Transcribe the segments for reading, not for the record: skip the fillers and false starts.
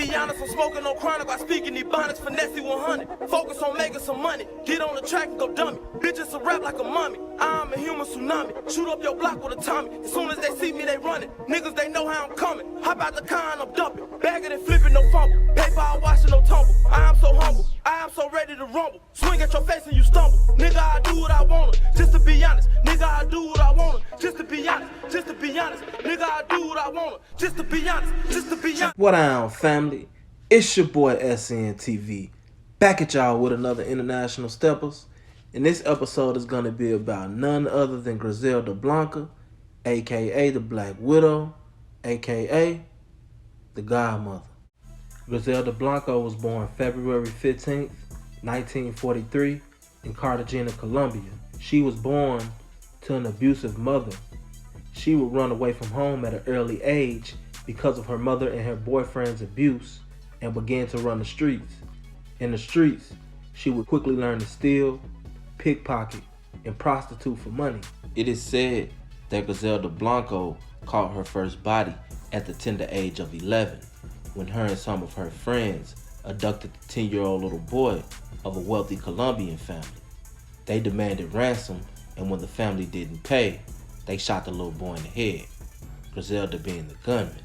be honest, I'm smoking on chronic while speaking Ebonics, finesse 100. Focus on making some money, get on the track and go dummy. Bitches a rap like a mommy, I'm a human tsunami. Shoot up your block with a Tommy, as soon as they see me they running. Niggas they know how I'm coming, hop out the car and I'm dumping. Bagging and flipping, no fumble, paper I washing, no tumble. I am so humble, I am so ready to rumble. Swing at your face and you stumble, nigga I do what I wanna, just to be honest. Nigga I do what I wanna, just to be honest, just to be honest. Nigga I do what I wanna, just to be honest, just to be honest. What on, family? It's your boy SNTV, back at y'all with another international Stepperz. And this episode is gonna be about none other than Griselda Blanco, aka the Black Widow, aka the Godmother. Griselda Blanco was born February 15th, 1943 in Cartagena, Colombia. She was born to an abusive mother. She would run away from home at an early age because of her mother and her boyfriend's abuse and began to run the streets. In the streets, she would quickly learn to steal, pickpocket, and prostitute for money. It is said that Griselda Blanco caught her first body at the tender age of 11 when her and some of her friends abducted the 10-year-old little boy of a wealthy Colombian family. They demanded ransom, and when the family didn't pay, they shot the little boy in the head, Griselda being the gunman.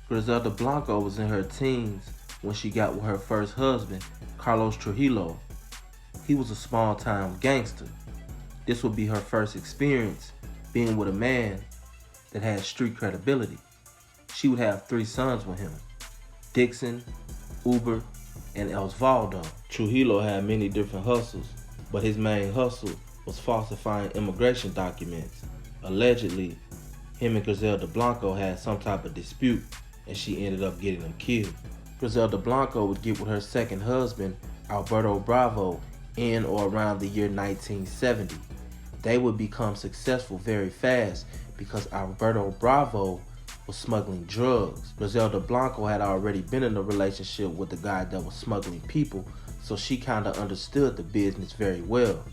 Griselda Blanco was in her teens when she got with her first husband, Carlos Trujillo. He was a small-time gangster. This would be her first experience being with a man that had street credibility. She would have 3 sons with him, Dixon, Uber, and Osvaldo. Trujillo had many different hustles, but his main hustle was falsifying immigration documents. Allegedly, him and Griselda Blanco had some type of dispute, and she ended up getting him killed. Griselda Blanco would get with her second husband, Alberto Bravo, in or around the year 1970. They would become successful very fast because Alberto Bravo was smuggling drugs. Griselda Blanco had already been in a relationship with the guy that was smuggling people, so she kind of understood the business very well.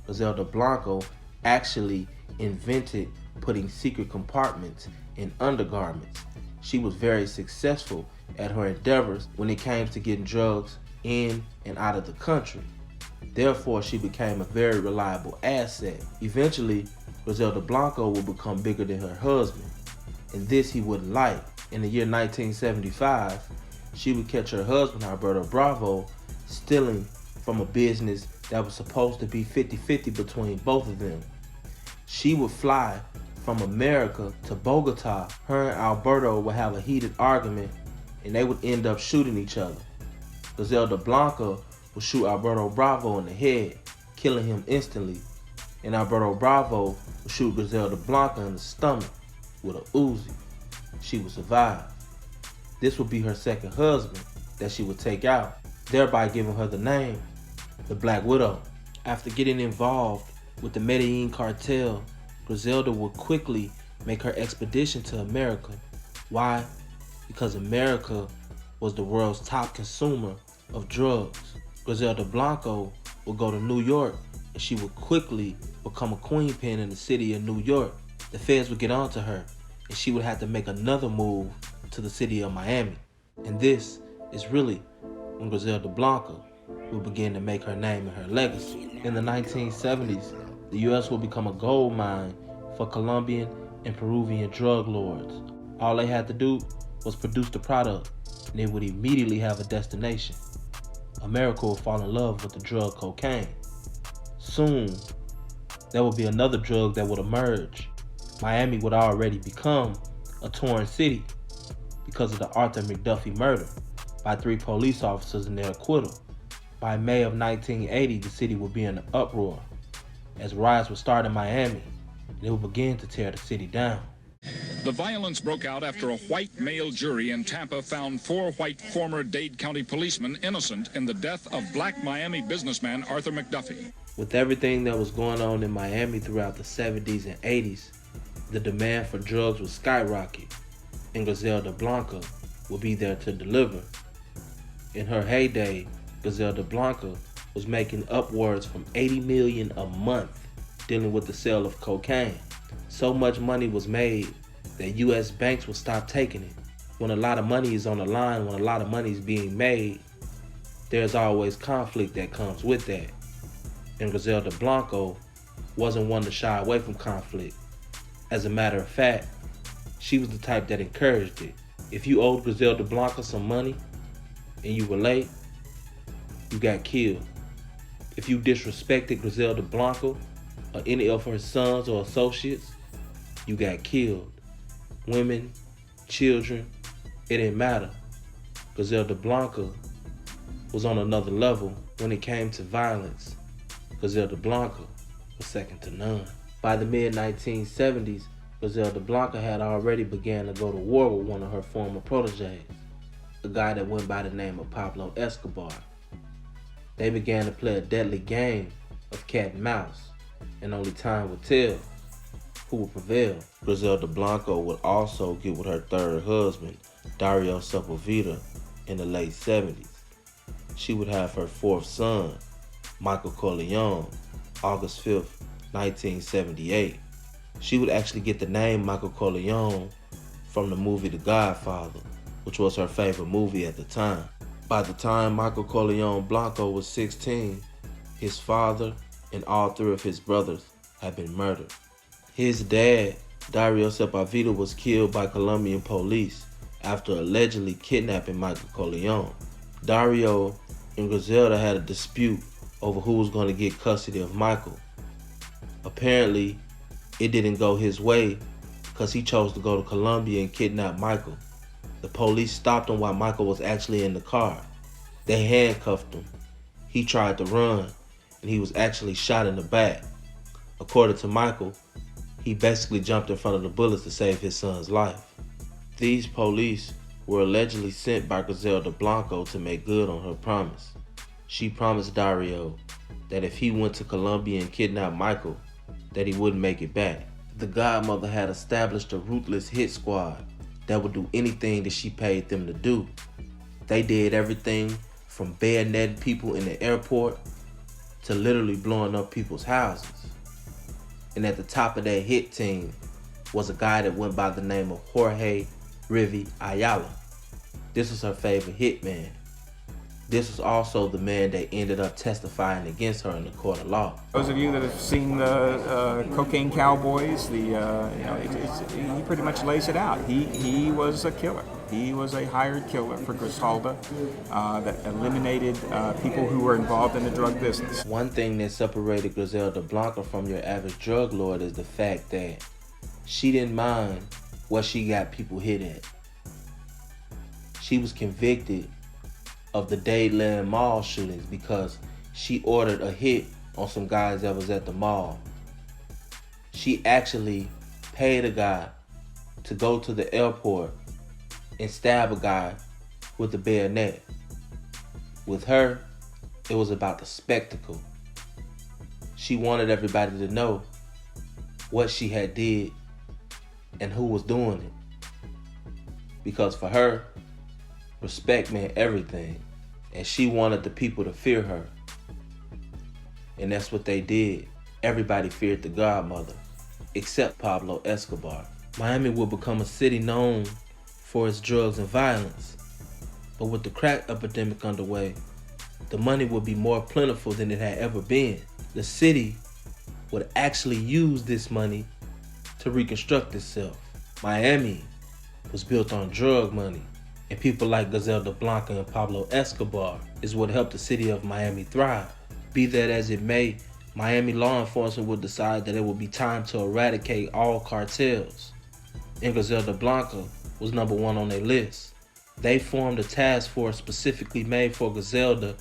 Griselda Blanco actually invented putting secret compartments in undergarments. She was very successful at her endeavors when it came to getting drugs in and out of the country. Therefore, she became a very reliable asset. Eventually, Griselda Blanco would become bigger than her husband, and this he wouldn't like. In the year 1975, she would catch her husband, Alberto Bravo, stealing from a business that was supposed to be 50-50 between both of them. She would fly from America to Bogota. Her and Alberto would have a heated argument, and they would end up shooting each other. Griselda Blanco would shoot Alberto Bravo in the head, killing him instantly, and Alberto Bravo would shoot Griselda Blanco in the stomach with a Uzi. She would survive. This would be her second husband that she would take out, thereby giving her the name, the Black Widow. After getting involved with the Medellin cartel, Griselda would quickly make her expedition to America. Why? Because America was the world's top consumer of drugs. Griselda Blanco would go to New York, and she would quickly become a queen pin in the city of New York. The feds would get onto her, and she would have to make another move to the city of Miami. And this is really when Griselda Blanco would begin to make her name and her legacy. In the 1970s, the U.S. would become a gold mine for Colombian and Peruvian drug lords. All they had to do was produce the product, and they would immediately have a destination. America would fall in love with the drug cocaine. Soon, there would be another drug that would emerge. Miami would already become a torn city because of the Arthur McDuffie murder by 3 police officers and their acquittal. By May of 1980, the city would be in an uproar as riots would start in Miami, and they would begin to tear the city down. The violence broke out after a white male jury in Tampa found 4 white former Dade County policemen innocent in the death of black Miami businessman Arthur McDuffie. With everything that was going on in Miami throughout the 70s and 80s, the demand for drugs would skyrocket, and Griselda Blanco would be there to deliver. In her heyday, Griselda Blanco was making upwards from $80 million a month dealing with the sale of cocaine. So much money was made that U.S. banks would stop taking it. When a lot of money is on the line, when a lot of money is being made, there's always conflict that comes with that. And Griselda Blanco wasn't one to shy away from conflict. As a matter of fact, she was the type that encouraged it. If you owed Griselda Blanco some money and you were late, you got killed. If you disrespected Griselda Blanco or any of her sons or associates, you got killed. Women, children, it didn't matter. Griselda Blanco was on another level when it came to violence. Griselda Blanco was second to none. By the mid-1970s, Griselda Blanco had already began to go to war with one of her former proteges, a guy that went by the name of Pablo Escobar. They began to play a deadly game of cat and mouse, and only time would tell who would prevail. Griselda Blanco would also get with her third husband, Dario Sepulveda, in the late 70s. She would have her fourth son, Michael Corleone, August 5th, 1978. She would actually get the name Michael Corleone from the movie The Godfather, which was her favorite movie at the time. By the time Michael Corleone Blanco was 16, his father and all three of his brothers had been murdered. His dad, Dario Sepulveda, was killed by Colombian police after allegedly kidnapping Michael Corleone. Dario and Griselda had a dispute over who was going to get custody of Michael. Apparently, it didn't go his way because he chose to go to Colombia and kidnap Michael. The police stopped him while Michael was actually in the car. They handcuffed him. He tried to run, and he was actually shot in the back. According to Michael, he basically jumped in front of the bullets to save his son's life. These police were allegedly sent by Griselda Blanco to make good on her promise. She promised Dario that if he went to Colombia and kidnapped Michael, that he wouldn't make it back. The godmother had established a ruthless hit squad that would do anything that she paid them to do. They did everything from bayoneting people in the airport to literally blowing up people's houses. And at the top of that hit team was a guy that went by the name of Jorge Rivi Ayala. This was her favorite hitman. This was also the man that ended up testifying against her in the court of law. Those of you that have seen the Cocaine Cowboys, he pretty much lays it out. He was a killer. He was a hired killer for Griselda that eliminated people who were involved in the drug business. One thing that separated Griselda Blanco from your average drug lord is the fact that she didn't mind what she got people hit at. She was convicted of the Dadeland Mall shootings because she ordered a hit on some guys that was at the mall. She actually paid a guy to go to the airport and stab a guy with a bayonet. With her, it was about the spectacle. She wanted everybody to know what she had did and who was doing it. Because for her, respect meant everything, and she wanted the people to fear her. And that's what they did. Everybody feared the godmother, except Pablo Escobar. Miami would become a city known for its drugs and violence. But with the crack epidemic underway, the money would be more plentiful than it had ever been. The city would actually use this money to reconstruct itself. Miami was built on drug money, and people like Griselda Blanco and Pablo Escobar is what helped the city of Miami thrive. Be that as it may, Miami law enforcement would decide that it would be time to eradicate all cartels. And Griselda Blanco was number one on their list. They formed a task force specifically made for Griselda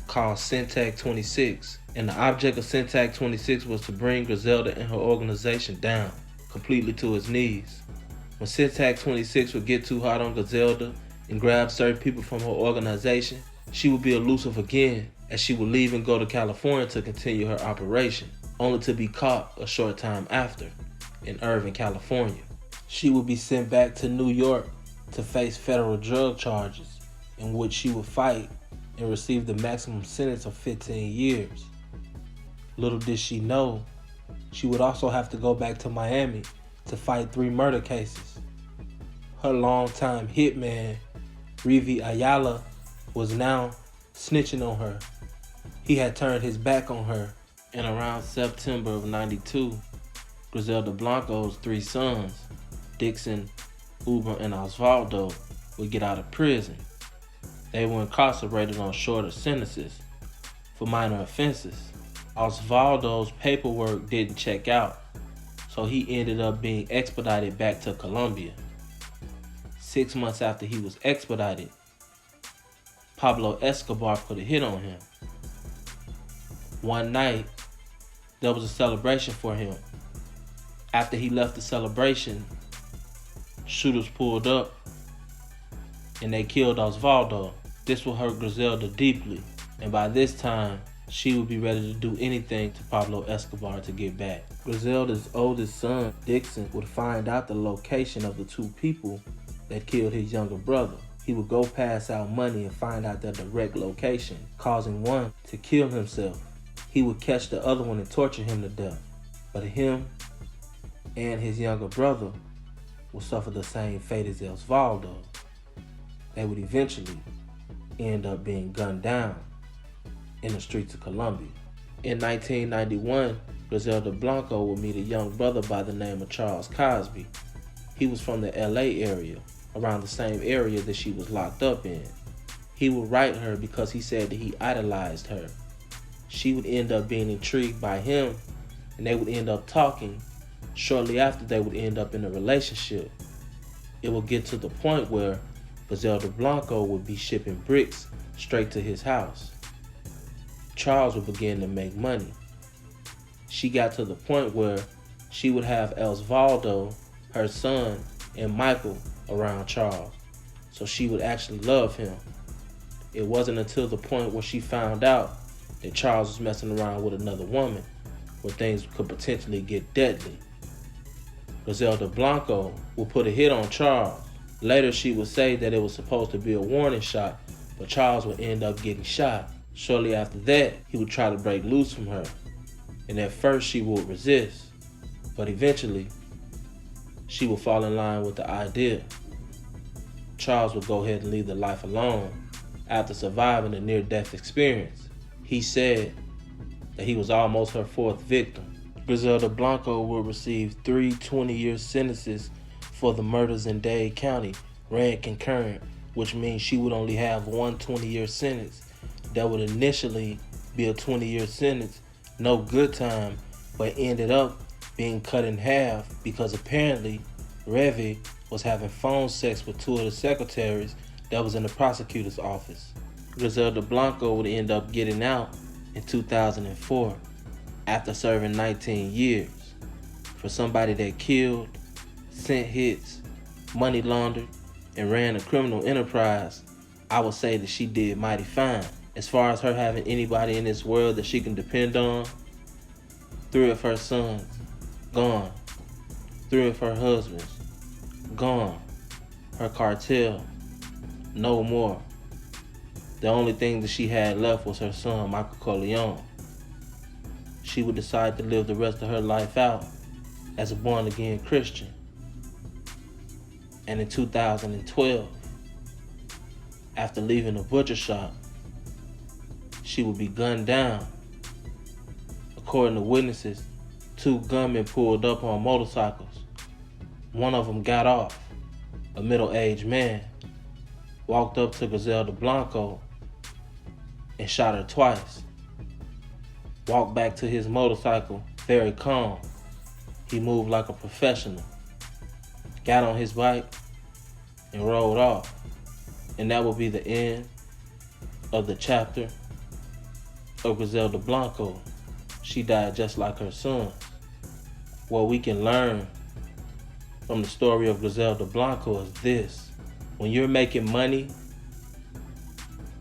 called SNTV 26. And the object of SNTV 26 was to bring Griselda and her organization down completely to its knees. When SNTV 26 would get too hot on Griselda and grab certain people from her organization, she would be elusive again, as she would leave and go to California to continue her operation, only to be caught a short time after in Irvine, California. She would be sent back to New York to face federal drug charges, in which she would fight and receive the maximum sentence of 15 years. Little did she know, she would also have to go back to Miami to fight 3 murder cases. Her longtime hitman, Rivi Ayala, was now snitching on her. He had turned his back on her, and around September of '92, Griselda Blanco's 3 sons, Dixon, Uber, and Osvaldo, would get out of prison. They were incarcerated on shorter sentences for minor offenses. Osvaldo's paperwork didn't check out, so he ended up being expedited back to Colombia. 6 months after he was expedited, Pablo Escobar put a hit on him. One night, there was a celebration for him. After he left the celebration, shooters pulled up and they killed Osvaldo. This will hurt Griselda deeply, and by this time, she would be ready to do anything to Pablo Escobar to get back. Griselda's oldest son, Dixon, would find out the location of the 2 people that killed his younger brother. He would go pass out money and find out their direct location, causing one to kill himself. He would catch the other one and torture him to death. But him and his younger brother would suffer the same fate as Osvaldo. They would eventually end up being gunned down in the streets of Colombia. In 1991, Griselda Blanco would meet a young brother by the name of Charles Cosby. He was from the LA area, around the same area that she was locked up in. He would write her because he said that he idolized her. She would end up being intrigued by him, and they would end up talking. Shortly after, they would end up in a relationship. It would get to the point where Griselda Blanco would be shipping bricks straight to his house. Charles would begin to make money. She got to the point where she would have Osvaldo, her son, and Michael around Charles, so she would actually love him. It wasn't until the point where she found out that Charles was messing around with another woman where things could potentially get deadly. Griselda Blanco would put a hit on Charles. Later, she would say that it was supposed to be a warning shot, but Charles would end up getting shot. Shortly after that, he would try to break loose from her, and at first she would resist, but eventually she would fall in line with the idea. Charles would go ahead and leave the life alone after surviving a near-death experience. He said that he was almost her 4th victim. Griselda Blanco would receive 3 20-year sentences for the murders in Dade County, ran concurrent, which means she would only have 1 20-year sentence. That would initially be a 20-year sentence, no good time, but ended up being cut in half because apparently Revi was having phone sex with 2 of the secretaries that was in the prosecutor's office. Griselda Blanco would end up getting out in 2004 after serving 19 years for somebody that killed, sent hits, money laundered, and ran a criminal enterprise. I would say that she did mighty fine. As far as her having anybody in this world that she can depend on, 3 of her sons, gone. 3 of her husbands, gone. Her cartel, no more. The only thing that she had left was her son, Michael Corleone. She would decide to live the rest of her life out as a born-again Christian. And in 2012, after leaving a butcher shop, she would be gunned down. According to witnesses, 2 gunmen pulled up on motorcycles. One of them got off. A middle-aged man walked up to Griselda Blanco and shot her twice. Walked back to his motorcycle, very calm. He moved like a professional. Got on his bike and rode off. And that would be the end of the chapter of Griselda Blanco. She died just like her son. What we can learn from the story of Griselda Blanco is this: when you're making money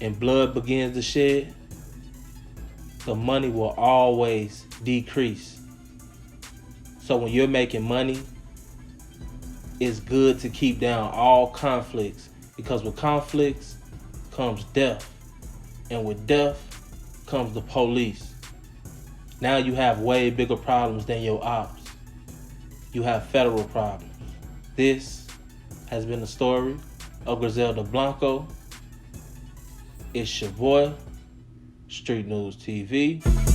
and blood begins to shed, the money will always decrease. So when you're making money, it's good to keep down all conflicts, because with conflicts comes death, and with death comes the police. Now you have way bigger problems than your ops. You have federal problems. This has been the story of Griselda Blanco. It's your boy, Street Newz TV.